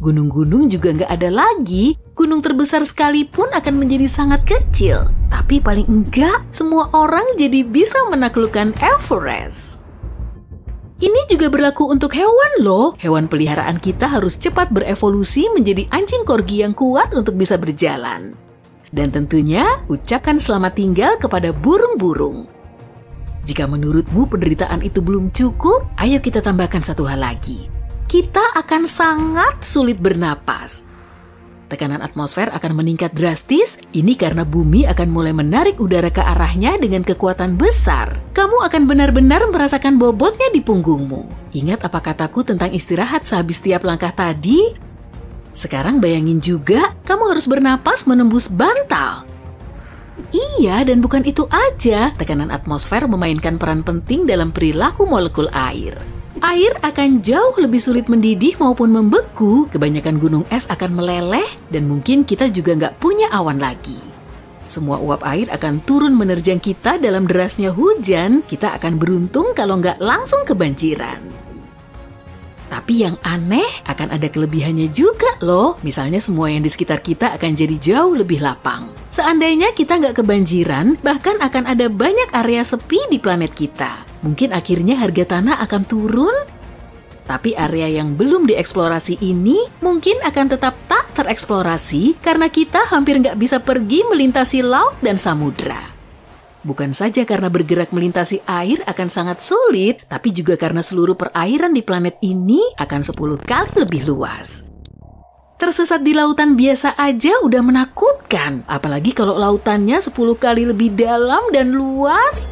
Gunung-gunung juga gak ada lagi. Gunung terbesar sekalipun akan menjadi sangat kecil. Tapi paling enggak, semua orang jadi bisa menaklukkan Everest. Ini juga berlaku untuk hewan loh. Hewan peliharaan kita harus cepat berevolusi menjadi anjing corgi yang kuat untuk bisa berjalan. Dan tentunya, ucapkan selamat tinggal kepada burung-burung. Jika menurutmu penderitaan itu belum cukup, ayo kita tambahkan satu hal lagi. Kita akan sangat sulit bernapas. Tekanan atmosfer akan meningkat drastis, ini karena bumi akan mulai menarik udara ke arahnya dengan kekuatan besar. Kamu akan benar-benar merasakan bobotnya di punggungmu. Ingat apa kataku tentang istirahat sehabis tiap langkah tadi? Sekarang bayangin juga, kamu harus bernapas menembus bantal. Iya, dan bukan itu aja, tekanan atmosfer memainkan peran penting dalam perilaku molekul air. Air akan jauh lebih sulit mendidih maupun membeku, kebanyakan gunung es akan meleleh, dan mungkin kita juga nggak punya awan lagi. Semua uap air akan turun menerjang kita dalam derasnya hujan, kita akan beruntung kalau nggak langsung kebanjiran. Tapi yang aneh, akan ada kelebihannya juga loh. Misalnya semua yang di sekitar kita akan jadi jauh lebih lapang. Seandainya kita nggak kebanjiran, bahkan akan ada banyak area sepi di planet kita. Mungkin akhirnya harga tanah akan turun, tapi area yang belum dieksplorasi ini mungkin akan tetap tak tereksplorasi karena kita hampir nggak bisa pergi melintasi laut dan samudra. Bukan saja karena bergerak melintasi air akan sangat sulit, tapi juga karena seluruh perairan di planet ini akan 10 kali lebih luas. Tersesat di lautan biasa aja udah menakutkan, apalagi kalau lautannya 10 kali lebih dalam dan luas.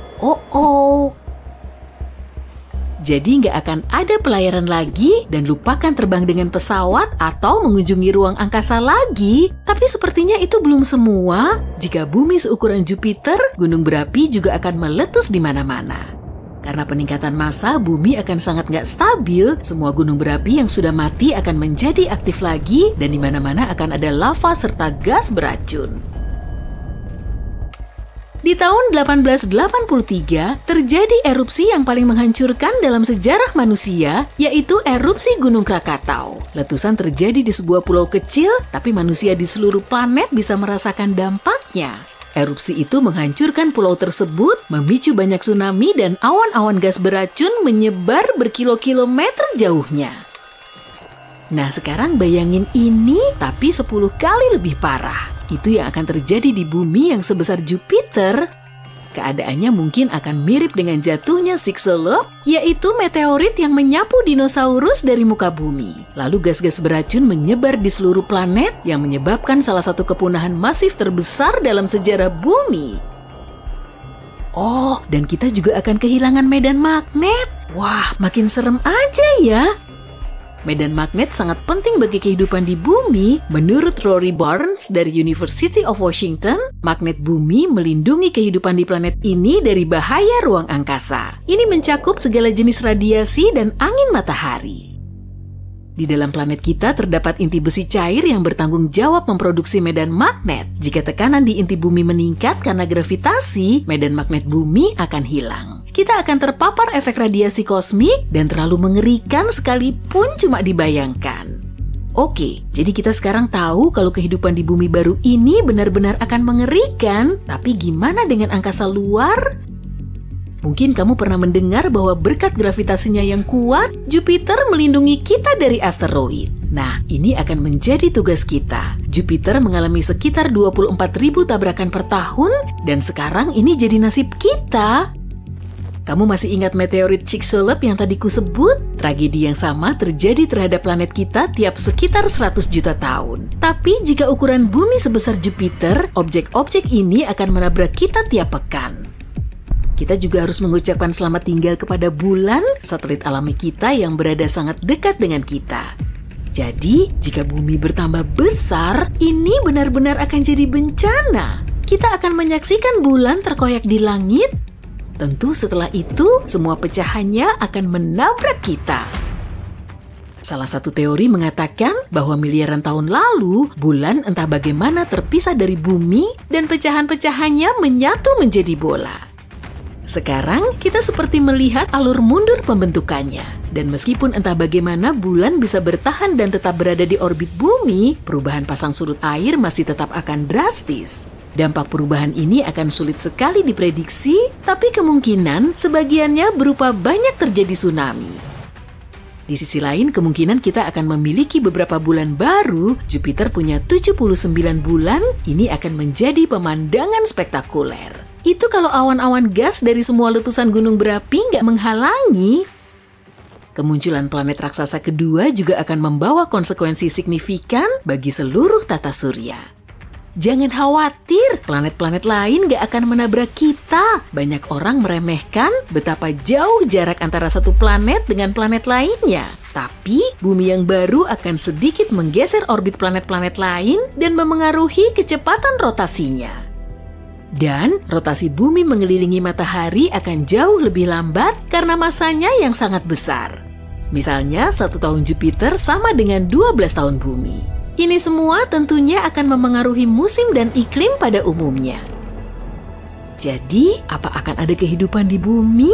Jadi nggak akan ada pelayaran lagi dan lupakan terbang dengan pesawat atau mengunjungi ruang angkasa lagi. Tapi sepertinya itu belum semua. Jika bumi seukuran Jupiter, gunung berapi juga akan meletus di mana-mana. Karena peningkatan massa, bumi akan sangat nggak stabil. Semua gunung berapi yang sudah mati akan menjadi aktif lagi dan di mana-mana akan ada lava serta gas beracun. Di tahun 1883, terjadi erupsi yang paling menghancurkan dalam sejarah manusia, yaitu erupsi Gunung Krakatau. Letusan terjadi di sebuah pulau kecil, tapi manusia di seluruh planet bisa merasakan dampaknya. Erupsi itu menghancurkan pulau tersebut, memicu banyak tsunami dan awan-awan gas beracun menyebar berkilo-kilometer jauhnya. Nah, sekarang bayangin ini, tapi 10 kali lebih parah. Itu yang akan terjadi di bumi yang sebesar Jupiter. Keadaannya mungkin akan mirip dengan jatuhnya Chicxulub, yaitu meteorit yang menyapu dinosaurus dari muka bumi. Lalu gas-gas beracun menyebar di seluruh planet yang menyebabkan salah satu kepunahan masif terbesar dalam sejarah bumi. Oh, dan kita juga akan kehilangan medan magnet. Wah, makin serem aja ya. Medan magnet sangat penting bagi kehidupan di bumi. Menurut Rory Barnes dari University of Washington, magnet bumi melindungi kehidupan di planet ini dari bahaya ruang angkasa. Ini mencakup segala jenis radiasi dan angin matahari. Di dalam planet kita terdapat inti besi cair yang bertanggung jawab memproduksi medan magnet. Jika tekanan di inti bumi meningkat karena gravitasi, medan magnet bumi akan hilang. Kita akan terpapar efek radiasi kosmik dan terlalu mengerikan sekalipun cuma dibayangkan. Oke, jadi kita sekarang tahu kalau kehidupan di bumi baru ini benar-benar akan mengerikan. Tapi gimana dengan angkasa luar? Mungkin kamu pernah mendengar bahwa berkat gravitasinya yang kuat, Jupiter melindungi kita dari asteroid. Nah, ini akan menjadi tugas kita. Jupiter mengalami sekitar 24.000 tabrakan per tahun, dan sekarang ini jadi nasib kita. Kamu masih ingat meteorit Chicxulub yang tadi kusebut? Tragedi yang sama terjadi terhadap planet kita tiap sekitar 100 juta tahun. Tapi jika ukuran bumi sebesar Jupiter, objek-objek ini akan menabrak kita tiap pekan. Kita juga harus mengucapkan selamat tinggal kepada bulan, satelit alami kita yang berada sangat dekat dengan kita. Jadi, jika bumi bertambah besar, ini benar-benar akan jadi bencana. Kita akan menyaksikan bulan terkoyak di langit. Tentu setelah itu, semua pecahannya akan menabrak kita. Salah satu teori mengatakan bahwa miliaran tahun lalu, bulan entah bagaimana terpisah dari bumi dan pecahan-pecahannya menyatu menjadi bola. Sekarang, kita seperti melihat alur mundur pembentukannya. Dan meskipun entah bagaimana bulan bisa bertahan dan tetap berada di orbit bumi, perubahan pasang surut air masih tetap akan drastis. Dampak perubahan ini akan sulit sekali diprediksi, tapi kemungkinan sebagiannya berupa banyak terjadi tsunami. Di sisi lain, kemungkinan kita akan memiliki beberapa bulan baru. Jupiter punya 79 bulan, ini akan menjadi pemandangan spektakuler. Itu kalau awan-awan gas dari semua letusan gunung berapi nggak menghalangi. Kemunculan planet raksasa kedua juga akan membawa konsekuensi signifikan bagi seluruh tata surya. Jangan khawatir, planet-planet lain gak akan menabrak kita. Banyak orang meremehkan betapa jauh jarak antara satu planet dengan planet lainnya. Tapi, bumi yang baru akan sedikit menggeser orbit planet-planet lain dan memengaruhi kecepatan rotasinya. Dan, rotasi bumi mengelilingi matahari akan jauh lebih lambat karena masanya yang sangat besar. Misalnya, 1 tahun Jupiter sama dengan 12 tahun bumi. Ini semua tentunya akan memengaruhi musim dan iklim pada umumnya. Jadi, apa akan ada kehidupan di bumi?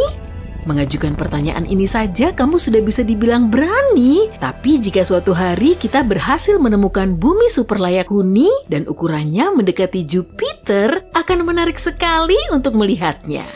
Mengajukan pertanyaan ini saja kamu sudah bisa dibilang berani. Tapi jika suatu hari kita berhasil menemukan bumi super layak huni dan ukurannya mendekati Jupiter, akan menarik sekali untuk melihatnya.